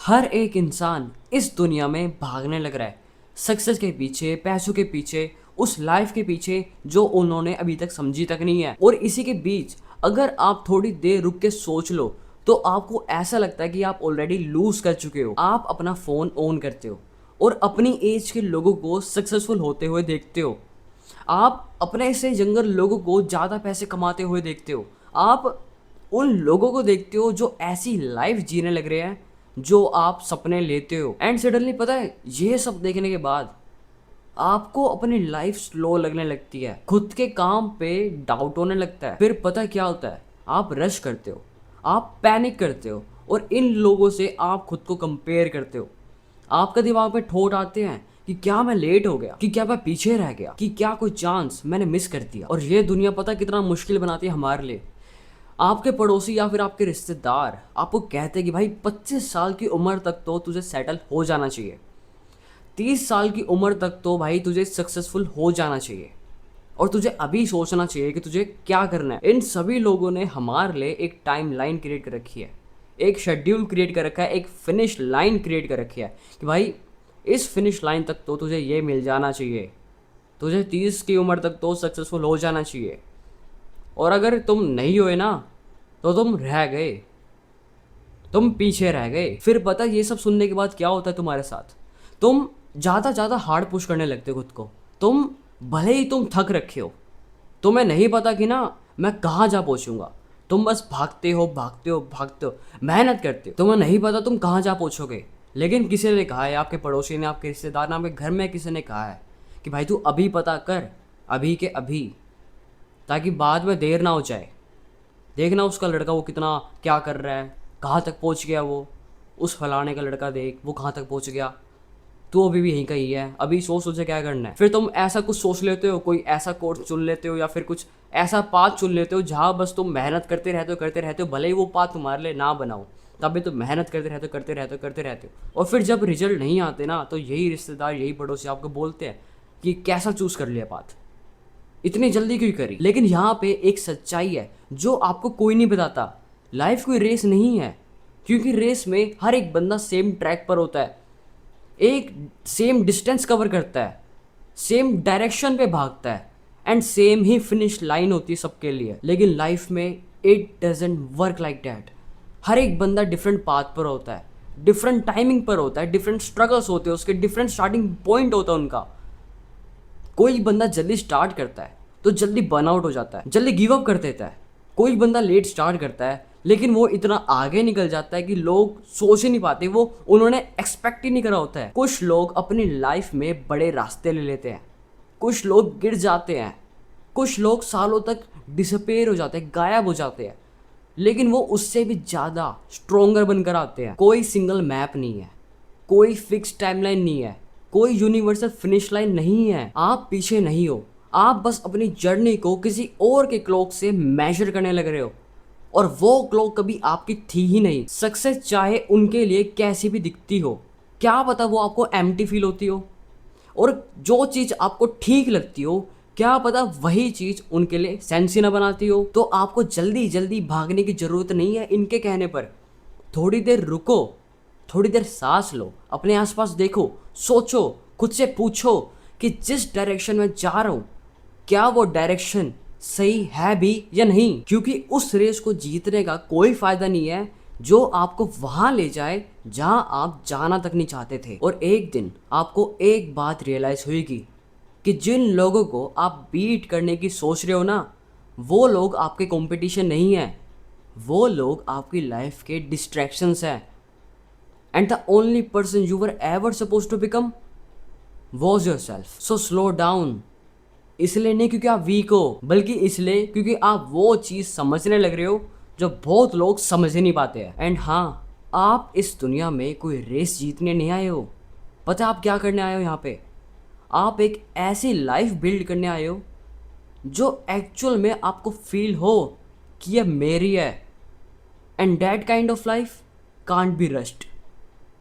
हर एक इंसान इस दुनिया में भागने लग रहा है सक्सेस के पीछे, पैसों के पीछे, उस लाइफ के पीछे जो उन्होंने अभी तक समझी तक नहीं है। और इसी के बीच अगर आप थोड़ी देर रुक के सोच लो तो आपको ऐसा लगता है कि आप ऑलरेडी लूज कर चुके हो। आप अपना फोन ऑन करते हो और अपनी एज के लोगों को सक्सेसफुल होते हुए देखते हो। आप अपने से यंगर लोगों को ज़्यादा पैसे कमाते हुए देखते हो। आप उन लोगों को देखते हो जो ऐसी लाइफ जीने लग रहे हैं जो आप सपने लेते हो। एंड सडनली पता है, ये सब देखने के बाद आपको अपनी लाइफ स्लो लगने लगती है, खुद के काम पे डाउट होने लगता है। फिर पता है क्या होता है, आप रश करते हो, आप पैनिक करते हो और इन लोगों से आप खुद को कंपेयर करते हो। आपका दिमाग में थॉट आते हैं कि क्या मैं लेट हो गया, कि क्या मैं पीछे रह गया, कि क्या कोई चांस मैंने मिस कर दिया। और ये दुनिया पता कितना मुश्किल बनाती है हमारे लिए। आपके पड़ोसी या फिर आपके रिश्तेदार आपको कहते हैं कि भाई 25 साल की उम्र तक तो तुझे सेटल हो जाना चाहिए, 30 साल की उम्र तक तो भाई तुझे सक्सेसफुल हो जाना चाहिए और तुझे अभी सोचना चाहिए कि तुझे क्या करना है। इन सभी लोगों ने हमारे लिए एक टाइम लाइन क्रिएट कर रखी है, एक शेड्यूल क्रिएट कर रखा है, एक फिनिश लाइन क्रिएट कर रखी है कि भाई इस फिनिश लाइन तक तो तुझे ये मिल जाना चाहिए, तुझे 30 की उम्र तक तो सक्सेसफुल हो जाना चाहिए। और अगर तुम नहीं हुए ना तो तुम रह गए, तुम पीछे रह गए। फिर पता ये सब सुनने के बाद क्या होता है तुम्हारे साथ, तुम ज़्यादा हार्ड पुश करने लगते हो खुद को। तुम भले ही तुम थक रखे हो, तुम्हें नहीं पता कि ना मैं कहाँ जा पहुँचूंगा, तुम बस भागते हो भागते हो भागते हो, मेहनत करते हो, तुम्हें नहीं पता तुम कहाँ जा पहुँचोगे। लेकिन किसी ने कहा है, आपके पड़ोसी ने, आपके रिश्तेदार ने, आपके घर में किसी ने कहा है कि भाई तू अभी पता कर, अभी के अभी, ताकि बाद में देर ना हो जाए। देखना उसका लड़का वो कितना क्या कर रहा है, कहाँ तक पहुँच गया वो, उस फलाने का लड़का देख वो कहाँ तक पहुँच गया, तू अभी भी यहीं का ही है, अभी सोच तुझे क्या करना है। फिर तुम ऐसा कुछ सोच लेते हो, कोई ऐसा कोर्स चुन लेते हो या फिर कुछ ऐसा पाथ चुन लेते हो जहाँ बस तुम मेहनत करते रहते हो, भले ही वो पाथ तुम्हारे लिए ना बनाओ, तब भी तुम मेहनत करते रहते हो। और फिर जब रिजल्ट नहीं आते ना तो यही रिश्तेदार, यही पड़ोसी आपको बोलते हैं कि कैसा चूज़ कर लिया पाथ, इतनी जल्दी क्यों करी। लेकिन यहाँ पे एक सच्चाई है जो आपको कोई नहीं बताता। लाइफ कोई रेस नहीं है, क्योंकि रेस में हर एक बंदा सेम ट्रैक पर होता है, एक सेम डिस्टेंस कवर करता है, सेम डायरेक्शन पे भागता है एंड सेम ही फिनिश लाइन होती है सबके लिए। लेकिन लाइफ में it doesn't work like that. हर एक बंदा डिफरेंट पाथ पर होता है, डिफरेंट टाइमिंग पर होता है, डिफरेंट स्ट्रगल्स होते हैं उसके, डिफरेंट स्टार्टिंग पॉइंट होता है उनका। कोई बंदा जल्दी स्टार्ट करता है तो जल्दी बर्नआउट हो जाता है, जल्दी गिव अप कर देता है। कोई बंदा लेट स्टार्ट करता है लेकिन वो इतना आगे निकल जाता है कि लोग सोच ही नहीं पाते, वो उन्होंने एक्सपेक्ट ही नहीं करा होता है। कुछ लोग अपनी लाइफ में बड़े रास्ते ले लेते हैं, कुछ लोग गिर जाते हैं, कुछ लोग सालों तक डिसअपेयर हो जाते हैं, गायब हो जाते हैं, लेकिन वो उससे भी ज़्यादा स्ट्रोंगर बनकर आते हैं। कोई सिंगल मैप नहीं है, कोई फिक्स टाइमलाइन नहीं है, कोई यूनिवर्सल फिनिश लाइन नहीं है। आप पीछे नहीं हो, आप बस अपनी जर्नी को किसी और के क्लॉक से मेजर करने लग रहे हो और वो क्लॉक कभी आपकी थी ही नहीं। सक्सेस चाहे उनके लिए कैसी भी दिखती हो, क्या पता वो आपको एम्प्टी फील होती हो, और जो चीज़ आपको ठीक लगती हो क्या पता वही चीज़ उनके लिए सेंस ही ना बनाती हो। तो आपको जल्दी जल्दी भागने की ज़रूरत नहीं है इनके कहने पर। थोड़ी देर रुको, थोड़ी देर सांस लो, अपने आसपास देखो, सोचो, खुद से पूछो कि जिस डायरेक्शन में जा रहा हूँ क्या वो डायरेक्शन सही है भी या नहीं। क्योंकि उस रेस को जीतने का कोई फायदा नहीं है जो आपको वहां ले जाए जहां आप जाना तक नहीं चाहते थे। और एक दिन आपको एक बात रियलाइज होगी कि जिन लोगों को आप बीट करने की सोच रहे हो ना, वो लोग आपके कंपटीशन नहीं है, वो लोग आपकी लाइफ के डिस्ट्रैक्शंस हैं। And the only person you were ever suppose to become was yourself. So slow down, इसलिए नहीं क्योंकि आप वीक हो, बल्कि इसलिए क्योंकि आप वो चीज़ समझने लग रहे हो जो बहुत लोग समझ ही नहीं पाते हैं। एंड हाँ, आप इस दुनिया में कोई रेस जीतने नहीं आए हो। पता है आप क्या करने आए हो यहाँ पे? आप एक ऐसी लाइफ बिल्ड करने आए हो जो एक्चुअल में आपको फील हो कि ये मेरी है। And that kind of life can't be rushed.